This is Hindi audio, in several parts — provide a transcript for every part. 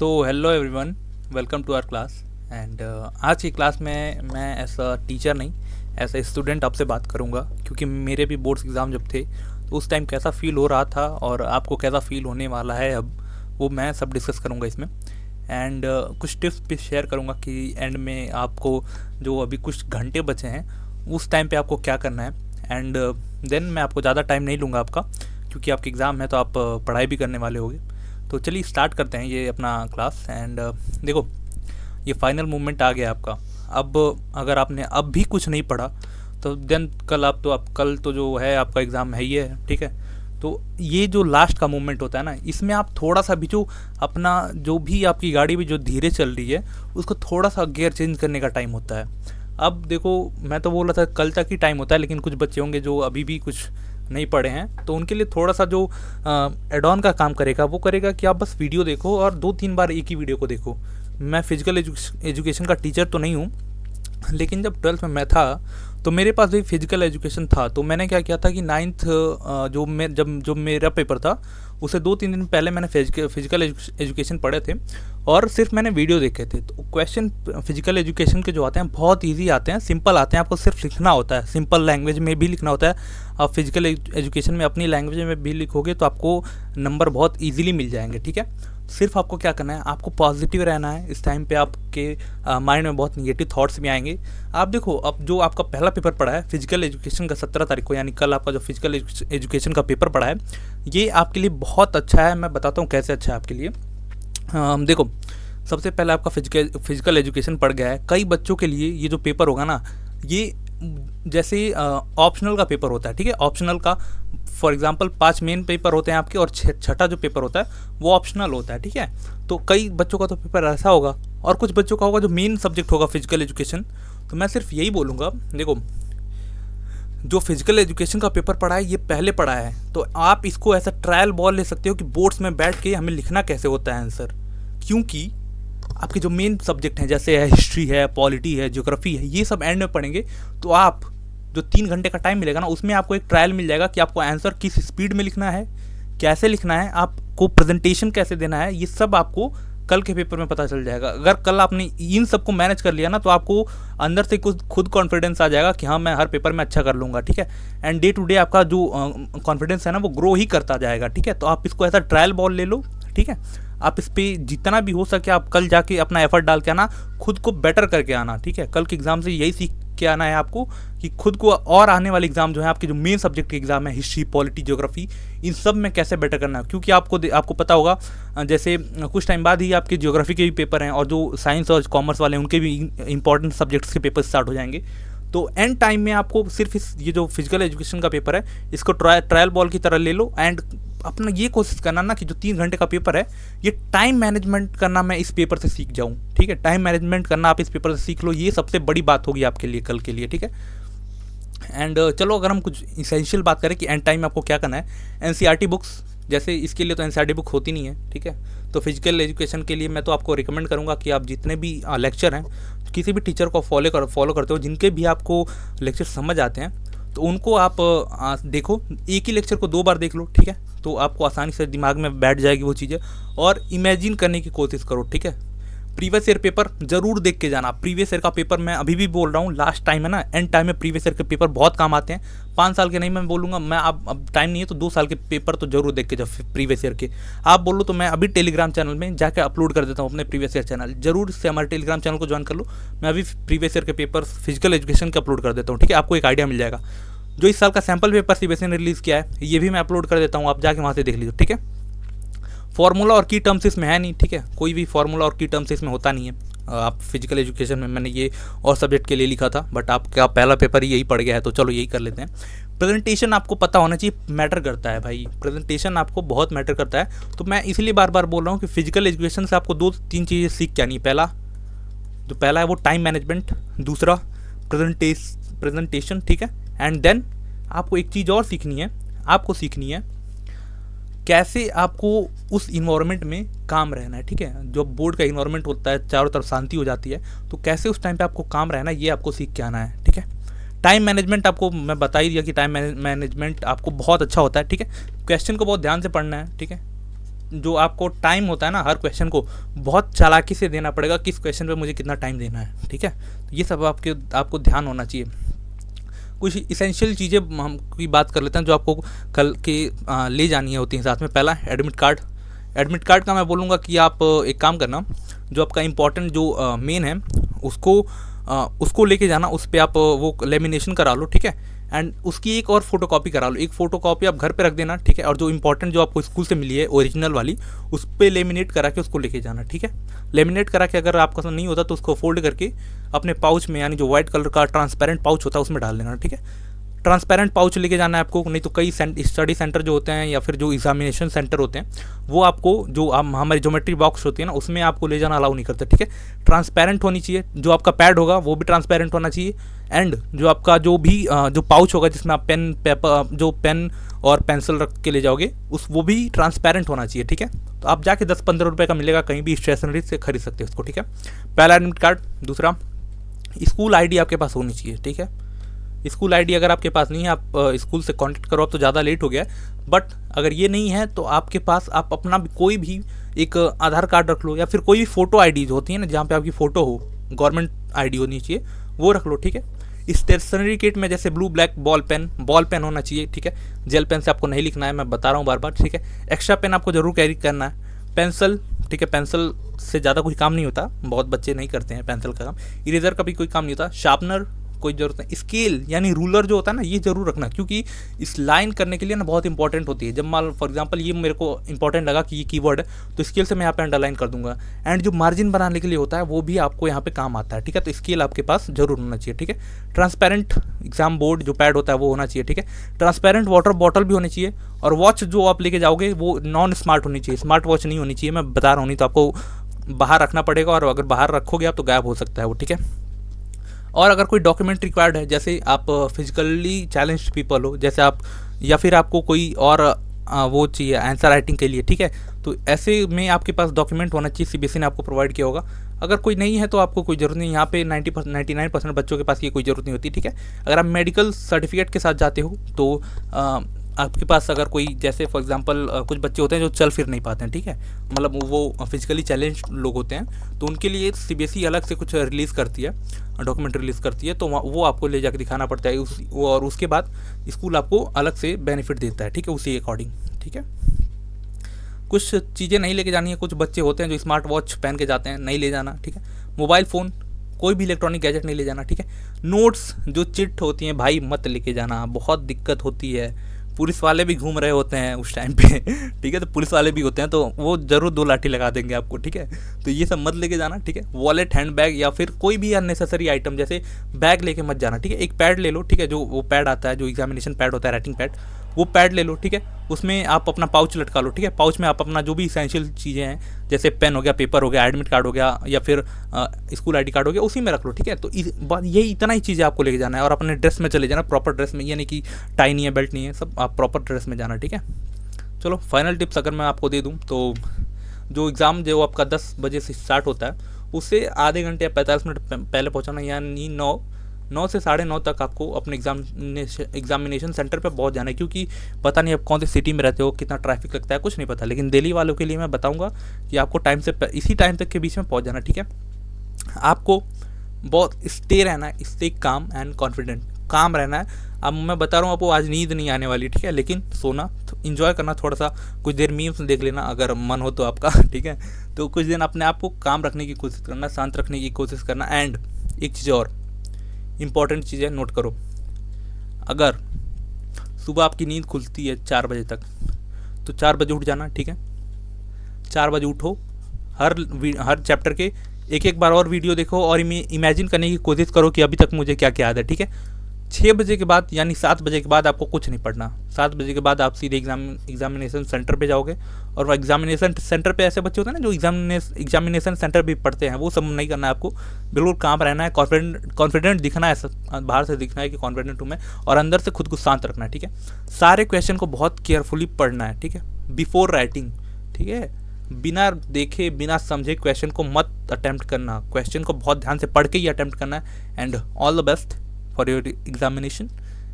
Hello everyone, welcome to our class. And आज की क्लास में मैं एज अ टीचर नहीं, एज अ स्टूडेंट आपसे बात करूंगा, क्योंकि मेरे भी बोर्ड्स एग्ज़ाम जब थे तो उस टाइम कैसा फ़ील हो रहा था और आपको कैसा फ़ील होने वाला है अब, वो मैं सब डिस्कस करूंगा इसमें। एंड कुछ टिप्स भी शेयर करूंगा कि एंड में आपको जो अभी कुछ घंटे बचे हैं उस टाइम पे आपको क्या करना है। एंड देन मैं आपको ज़्यादा टाइम नहीं लूँगा आपका, क्योंकि आपके एग्ज़ाम है तो आप पढ़ाई भी करने वाले होगे। तो चलिए स्टार्ट करते हैं ये अपना क्लास। एंड देखो, ये फाइनल मूवमेंट आ गया आपका। अब अगर आपने अब भी कुछ नहीं पढ़ा तो देन कल तो जो है आपका एग्ज़ाम है ही है, ठीक है। तो ये जो लास्ट का मूवमेंट होता है ना, इसमें आप थोड़ा सा भी जो अपना जो भी आपकी गाड़ी भी जो धीरे चल रही है उसको थोड़ा सा गियर चेंज करने का टाइम होता है। अब देखो, मैं तो बोल रहा था कल तक ही टाइम होता है, लेकिन कुछ बच्चे होंगे जो अभी भी कुछ नहीं पढ़े हैं, तो उनके लिए थोड़ा सा जो एड ऑन का काम करेगा वो करेगा कि आप बस वीडियो देखो और 2-3 बार एक ही वीडियो को देखो। मैं फिजिकल एजुकेशन का टीचर तो नहीं हूँ, लेकिन जब 12th में मैं था तो मेरे पास भी फिजिकल एजुकेशन था। तो मैंने क्या किया था कि 9th जब मेरा पेपर था उससे 2-3 दिन पहले मैंने फिजिकल एजुकेशन पढ़े थे और सिर्फ मैंने वीडियो देखे थे। तो क्वेश्चन फिजिकल एजुकेशन के जो आते हैं बहुत इजी आते हैं, सिंपल आते हैं। आपको सिर्फ लिखना होता है, सिंपल लैंग्वेज में भी लिखना होता है। आप फिजिकल एजुकेशन में अपनी लैंग्वेज में भी लिखोगे तो आपको नंबर बहुत ईजिली मिल जाएंगे, ठीक है। सिर्फ आपको क्या करना है, आपको पॉजिटिव रहना है। इस टाइम पे आपके माइंड में बहुत निगेटिव थॉट्स भी आएंगे। आप देखो, अब जो आपका पहला पेपर पड़ा है फिजिकल एजुकेशन का 17 तारीख को, यानी कल आपका जो फिजिकल एजुकेशन का पेपर पड़ा है, ये आपके लिए बहुत अच्छा है। मैं बताता हूँ कैसे अच्छा है आपके लिए। देखो, सबसे पहले आपका फिजिकल एजुकेशन पड़ गया है। कई बच्चों के लिए ये जो पेपर होगा ना, ये जैसे ऑप्शनल का पेपर होता है, ठीक है। ऑप्शनल का फॉर एग्जांपल 5 मेन पेपर होते हैं आपके और छठा जो पेपर होता है वो ऑप्शनल होता है, ठीक है। तो कई बच्चों का तो पेपर ऐसा होगा और कुछ बच्चों का होगा जो मेन सब्जेक्ट होगा फिजिकल एजुकेशन। तो मैं सिर्फ यही बोलूँगा, देखो, जो फिजिकल एजुकेशन का पेपर पढ़ा है ये पहले पढ़ा है, तो आप इसको ऐसा ट्रायल बॉल ले सकते हो कि बोर्ड्स में बैठ के हमें लिखना कैसे होता है आंसर। क्योंकि आपके जो मेन सब्जेक्ट हैं जैसे है हिस्ट्री है, पॉलिटी है, ज्योग्राफी है, ये सब एंड में पढ़ेंगे। तो आप जो 3 घंटे का टाइम मिलेगा ना, उसमें आपको एक ट्रायल मिल जाएगा कि आपको आंसर किस स्पीड में लिखना है, कैसे लिखना है, आपको प्रेजेंटेशन कैसे देना है। ये सब आपको कल के पेपर में पता चल जाएगा। अगर कल आपने इन सबको मैनेज कर लिया ना, तो आपको अंदर से कुछ खुद कॉन्फिडेंस आ जाएगा कि हाँ, मैं हर पेपर में अच्छा कर लूँगा, ठीक है। एंड डे टू डे आपका जो कॉन्फिडेंस है ना, वो ग्रो ही करता जाएगा, ठीक है। तो आप इसको ऐसा ट्रायल बॉल ले लो, ठीक है। आप इस पर जितना भी हो सके आप कल जाके अपना एफर्ट डाल के आना, खुद को बेटर करके आना, ठीक है। कल के एग्ज़ाम से यही सीख के आना है आपको कि खुद को और आने वाले एग्ज़ाम जो है आपके जो मेन सब्जेक्ट के एग्ज़ाम है, हिस्ट्री, पॉलिटी, ज्योग्राफी, इन सब में कैसे बेटर करना है। क्योंकि आपको पता होगा, जैसे कुछ टाइम बाद ही आपके ज्योग्राफी के भी पेपर हैं और जो साइंस और कॉमर्स वाले हैं उनके भी इंपॉर्टेंट सब्जेक्ट्स के पेपर स्टार्ट हो जाएंगे। तो एंड टाइम में आपको सिर्फ ये जो फिजिकल एजुकेशन का पेपर है इसको ट्रायल बॉल की तरह ले लो। एंड अपना ये कोशिश करना ना कि जो 3 घंटे का पेपर है ये टाइम मैनेजमेंट करना मैं इस पेपर से सीख जाऊँ, ठीक है। टाइम मैनेजमेंट करना आप इस पेपर से सीख लो, ये सबसे बड़ी बात होगी आपके लिए कल के लिए, ठीक है। एंड चलो, अगर हम कुछ इसेंशियल बात करें कि एंड टाइम में आपको क्या करना है, एनसीईआरटी बुक्स, जैसे इसके लिए तो एनसीईआरटी बुक होती नहीं है, ठीक है। तो फिजिकल एजुकेशन के लिए मैं तो आपको रिकमेंड करूँगा कि आप जितने भी लेक्चर हैं, किसी भी टीचर को फॉलो करते हो, जिनके भी आपको लेक्चर समझ आते हैं, तो उनको आप देखो। एक ही लेक्चर को 2 बार देख लो, ठीक है। तो आपको आसानी से दिमाग में बैठ जाएगी वो चीज़ें। और इमेजिन करने की कोशिश करो, ठीक है। प्रीवियस ईयर पेपर जरूर देख के जाना। प्रीवियस ईयर का पेपर मैं अभी भी बोल रहा हूँ, लास्ट टाइम है ना, एंड टाइम में प्रीवियस ईयर के पेपर बहुत काम आते हैं। 5 साल के नहीं मैं बोलूँगा, मैं अब टाइम नहीं है तो 2 साल के पेपर तो जरूर देख के जाओ प्रीवियस ईयर के। आप बोलो तो मैं अभी टेलीग्राम चैनल में जाकर अपलोड कर देता हूँ अपने प्रीवियस ईयर चैनल। जरूर से हमारे टेलीग्राम चैनल को ज्वाइन कर लो। मैं अभी प्रीवियस ईयर के पेपर फिजिकल एजुकेशन के अपलोड कर देता हूँ, ठीक है। आपको एक आइडिया मिल जाएगा। जो इस साल का सैम्पल पेपर सीबीएसई ने रिलीज़ किया है ये भी मैं अपलोड कर देता हूँ, आप जाके वहाँ से देख लीजिए, ठीक है। फॉर्मूला और की टर्म्स इसमें है नहीं, ठीक है। कोई भी फॉर्मूला और की टर्म्स इसमें होता नहीं है। आप फिजिकल एजुकेशन में मैंने ये और सब्जेक्ट के लिए लिखा था, बट आपका पहला पेपर ही यही पड़ गया है, तो चलो यही कर लेते हैं। प्रेजेंटेशन आपको पता होना चाहिए, मैटर करता है भाई। प्रेजेंटेशन आपको बहुत मैटर करता है। तो मैं इसलिए बार बार बोल रहा हूँ कि फिजिकल एजुकेशन से आपको 2-3 चीज़ें सीख के आनी है। पहला है वो टाइम मैनेजमेंट, दूसरा प्रेजेंटेशन, ठीक है। एंड देन आपको एक चीज़ और सीखनी है कैसे आपको उस इन्वायरमेंट में काम रहना है, ठीक है। जो बोर्ड का इन्वायरमेंट होता है, चारों तरफ शांति हो जाती है, तो कैसे उस टाइम पे आपको काम रहना है, ये आपको सीख के आना है, ठीक है। टाइम मैनेजमेंट आपको मैं बता ही दिया कि टाइम मैनेजमेंट आपको बहुत अच्छा होता है, ठीक है। क्वेश्चन को बहुत ध्यान से पढ़ना है, ठीक है। जो आपको टाइम होता है ना हर क्वेश्चन को बहुत चालाकी से देना पड़ेगा, किस क्वेश्चन पे मुझे कितना टाइम देना है, ठीक है। तो ये सब आपको ध्यान होना चाहिए। कुछ इसेंशियल चीज़ें हम की बात कर लेते हैं जो आपको कल के ले जानी होती हैं साथ में। पहला एडमिट कार्ड। एडमिट कार्ड का मैं बोलूँगा कि आप एक काम करना, जो आपका इम्पोर्टेंट जो मेन है उसको लेके जाना, उस पर आप वो लेमिनेशन करा लो, ठीक है। एंड उसकी एक और फोटोकॉपी करा लो, एक फ़ोटोकॉपी आप घर पे रख देना, ठीक है। और जो इंपॉर्टेंट जो आपको स्कूल से मिली है ओरिजिनल वाली, उस पर लेमिनेट करा के उसको लेके जाना, ठीक है। लेमिनेट करा के अगर आपका नहीं होता तो उसको फोल्ड करके अपने पाउच में, यानी जो व्हाइट कलर का ट्रांसपेरेंट पाउच होता है उसमें डाल देना, ठीक है। ट्रांसपेरेंट पाउच लेके जाना है आपको, नहीं तो कई स्टडी सेंटर जो होते हैं या फिर जो एग्जामिनेशन सेंटर होते हैं वो आपको जो हमारी ज्योमेट्री बॉक्स होती है ना उसमें आपको ले जाना अलाउ नहीं करते, ठीक है। ट्रांसपेरेंट होनी चाहिए, जो आपका पैड होगा वो भी ट्रांसपेरेंट होना चाहिए। एंड जो आपका जो भी जो पाउच होगा जिसमें आप पेन पेपर जो पेन और पेंसिल रख के ले जाओगे वो भी ट्रांसपेरेंट होना चाहिए, ठीक है। तो आप जाके 10-15 रुपये का मिलेगा, कहीं भी स्टेशनरी से खरीद सकते हो उसको, ठीक है। पहला एडमिट कार्ड। दूसरा, स्कूल आईडी आपके पास होनी चाहिए, ठीक है। स्कूल आईडी अगर आपके पास नहीं है, आप स्कूल से कांटेक्ट करो, अब तो ज़्यादा लेट हो गया है, बट अगर ये नहीं है तो आपके पास आप अपना कोई भी एक आधार कार्ड रख लो, या फिर कोई भी फ़ोटो आईडी होती है ना जहाँ पे आपकी फ़ोटो हो, गवर्नमेंट आईडी होनी चाहिए, वो रख लो, ठीक है। स्टेशनरी किट में जैसे ब्लू ब्लैक बॉल पेन होना चाहिए, ठीक है। जेल पेन से आपको नहीं लिखना है, मैं बता रहा हूँ बार बार, ठीक है। एक्स्ट्रा पेन आपको ज़रूर कैरी करना है। पेंसिल, ठीक है, पेंसिल से ज़्यादा कोई काम नहीं होता, बहुत बच्चे नहीं करते हैं पेंसिल का काम। इरेजर का भी कोई काम नहीं होता। शार्पनर कोई ज़रूरत नहीं। स्केल यानी रूलर जो होता है ना, ये ज़रूर रखना, क्योंकि इस लाइन करने के लिए ना बहुत इंपॉर्टेंट होती है। जब मान फॉर एग्जांपल ये मेरे को इंपॉर्टेंट लगा कि ये कीवर्ड है, तो स्केल से मैं यहाँ पे अंडरलाइन कर दूंगा। एंड जो मार्जिन बनाने के लिए होता है वो भी आपको यहाँ पे काम आता है, ठीक है। तो स्केल आपके पास जरूर होना चाहिए, ठीक है। ट्रांसपेरेंट एग्जाम बोर्ड जो पैड होता है वो होना चाहिए, ठीक है। ट्रांसपेरेंट वाटर बॉटल भी होनी चाहिए। और वॉच जो आप लेके जाओगे वो नॉन स्मार्ट होनी चाहिए, स्मार्ट वॉच नहीं होनी चाहिए, मैं बता रहा हूँ, नहीं तो आपको बाहर रखना पड़ेगा, और अगर बाहर रखोगे आप तो गायब हो सकता है वो, ठीक है। और अगर कोई डॉक्यूमेंट रिक्वायर्ड है, जैसे आप फिजिकली चैलेंज्ड पीपल हो, जैसे आप, या फिर आपको कोई और वो चाहिए आंसर राइटिंग के लिए, ठीक है, तो ऐसे में आपके पास डॉक्यूमेंट होना चाहिए, सीबीएसई ने आपको प्रोवाइड किया होगा। अगर कोई नहीं है तो आपको कोई ज़रूरत नहीं, यहाँ पे 99% बच्चों के पास ये कोई ज़रूरत नहीं होती, ठीक है। अगर आप मेडिकल सर्टिफिकेट के साथ जाते हो तो आपके पास अगर कोई, जैसे फॉर एग्जांपल कुछ बच्चे होते हैं जो चल फिर नहीं पाते हैं, ठीक है, मतलब वो फिजिकली चैलेंज लोग होते हैं, तो उनके लिए सीबीएसई अलग से कुछ रिलीज़ करती है, डॉक्यूमेंट रिलीज़ करती है, तो वो आपको ले जाकर दिखाना पड़ता है और उसके बाद स्कूल आपको अलग से बेनिफिट देता है, ठीक है, उसी अकॉर्डिंग, ठीक है। कुछ चीज़ें नहीं लेके जानी है, कुछ बच्चे होते हैं जो स्मार्ट वॉच पहन के जाते हैं, नहीं ले जाना, ठीक है। मोबाइल फ़ोन, कोई भी इलेक्ट्रॉनिक गैजेट नहीं ले जाना, ठीक है। नोट्स जो चिट होती हैं भाई मत लेके जाना, बहुत दिक्कत होती है। पुलिस वाले भी घूम रहे होते हैं उस टाइम पे ठीक है, तो पुलिस वाले भी होते हैं तो वो ज़रूर 2 लाठी लगा देंगे आपको, ठीक है। तो ये सब मत लेके जाना, ठीक है। वॉलेट, हैंड बैग या फिर कोई भी अननेसेसरी आइटम, जैसे बैग लेके मत जाना, ठीक है। एक पैड ले लो, ठीक है, जो वो पैड आता है, जो एग्जामिनेशन पैड होता है, राइटिंग पैड, वो पैड ले लो, ठीक है। उसमें आप अपना पाउच लटका लो, ठीक है। पाउच में आप अपना जो भी इसेंशियल चीज़ें हैं, जैसे पेन हो गया, पेपर हो गया, एडमिट कार्ड हो गया, या फिर स्कूल आईडी कार्ड हो गया, उसी में रख लो, ठीक है। तो यही इतना ही चीज़ें आपको लेके जाना है, और अपने ड्रेस में चले जाना, प्रॉपर ड्रेस में, यानी कि टाई नहीं है, बेल्ट नहीं है, सब आप प्रॉपर ड्रेस में जाना, ठीक है। चलो फाइनल टिप्स अगर मैं आपको दे दूँ तो जो एग्ज़ाम जो आपका 10 बजे से स्टार्ट होता है, उससे आधे घंटे या 45 मिनट पहले पहुँचाना, यानी 9 से 9:30 तक आपको अपने एग्जामिनेशन सेंटर पे पहुंच जाना है, क्योंकि पता नहीं आप कौन सी सिटी में रहते हो, कितना ट्रैफिक लगता है, कुछ नहीं पता। लेकिन दिल्ली वालों के लिए मैं बताऊंगा कि आपको टाइम से इसी टाइम तक के बीच में पहुंच जाना, ठीक है। आपको बहुत स्टे रहना है, स्टे काम एंड कॉन्फिडेंट, काम रहना है। अब मैं बता रहा हूँ आपको, आज नींद नहीं आने वाली, ठीक है, लेकिन सोना, इंजॉय करना, थोड़ा सा कुछ देर मीम्स देख लेना अगर मन हो तो आपका, ठीक है। तो कुछ दिन अपने आप को काम रखने की कोशिश करना, शांत रखने की कोशिश करना। एंड एक चीज़ और इम्पॉर्टेंट चीज़ है, नोट करो, अगर सुबह आपकी नींद खुलती है 4 बजे तक, तो 4 बजे उठ जाना, ठीक है। 4 बजे उठो, हर चैप्टर के एक बार और वीडियो देखो, और इमेजिन करने की कोशिश करो कि अभी तक मुझे क्या क्या याद है, ठीक है। 6 बजे के बाद यानी 7 बजे के बाद आपको कुछ नहीं पढ़ना। 7 बजे के बाद आप सीधे एग्जामिनेशन सेंटर पे जाओगे, और वह एग्जामिनेशन सेंटर पे ऐसे बच्चे होते हैं ना जो एग्जामिनेशन सेंटर भी पढ़ते हैं, वो सब नहीं करना है आपको, बिल्कुल काम रहना है, कॉन्फिडेंट दिखना है, बाहर से दिखना है कि कॉन्फिडेंट हूँ मैं, और अंदर से खुद को शांत रखना है, ठीक है। सारे क्वेश्चन को बहुत केयरफुली पढ़ना है, ठीक है, बिफोर राइटिंग, ठीक है। बिना देखे बिना समझे क्वेश्चन को मत अटेम्प्ट करना, क्वेश्चन को बहुत ध्यान से पढ़ के ही अटेम्प्ट करना है। And all the best for your examination.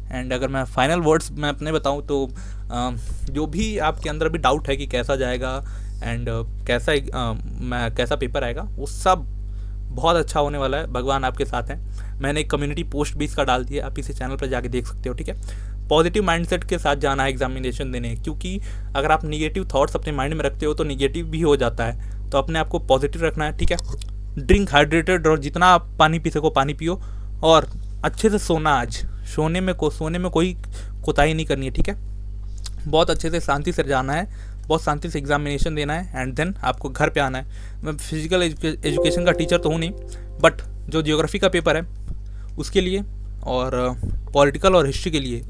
And अगर मैं फाइनल वर्ड्स मैं अपने बताऊं तो जो भी आपके अंदर भी डाउट है कि कैसा जाएगा एंड कैसा पेपर आएगा वो सब बहुत अच्छा होने वाला है। भगवान आपके साथ हैं। मैंने एक कम्युनिटी पोस्ट भी इसका डाल दिया, आप इसे चैनल पर जाके देख सकते हो, ठीक है। पॉजिटिव माइंडसेट के साथ जाना है एग्जामिनेशन देने, क्योंकि अगर आप निगेटिव थॉट्स अपने माइंड में रखते हो तो निगेटिव भी हो जाता है। तो अपने आप को पॉजिटिव रखना है, ठीक है। ड्रिंक हाइड्रेटेड, और जितना आप पानी पी सको पानी पियो, और अच्छे से सोना। आज सोने में कोई कोताही नहीं करनी है, ठीक है। बहुत अच्छे से शांति से जाना है, बहुत शांति से एग्जामिनेशन देना है, एंड देन आपको घर पे आना है। मैं फिजिकल एजुकेशन का टीचर तो हूँ नहीं, बट जो जियोग्राफी का पेपर है उसके लिए, और पॉलिटिकल और हिस्ट्री के लिए,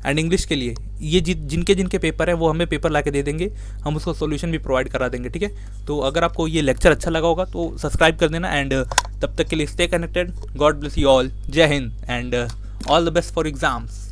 एंड इंग्लिश के लिए, ये जिनके पेपर है वो हमें पेपर ला के दे देंगे, हम उसको सॉल्यूशन भी प्रोवाइड करा देंगे, ठीक है। तो अगर आपको ये लेक्चर अच्छा लगा होगा तो सब्सक्राइब कर देना, एंड तब तक के लिए stay connected. God bless you all. जय Hind, and all the best for exams.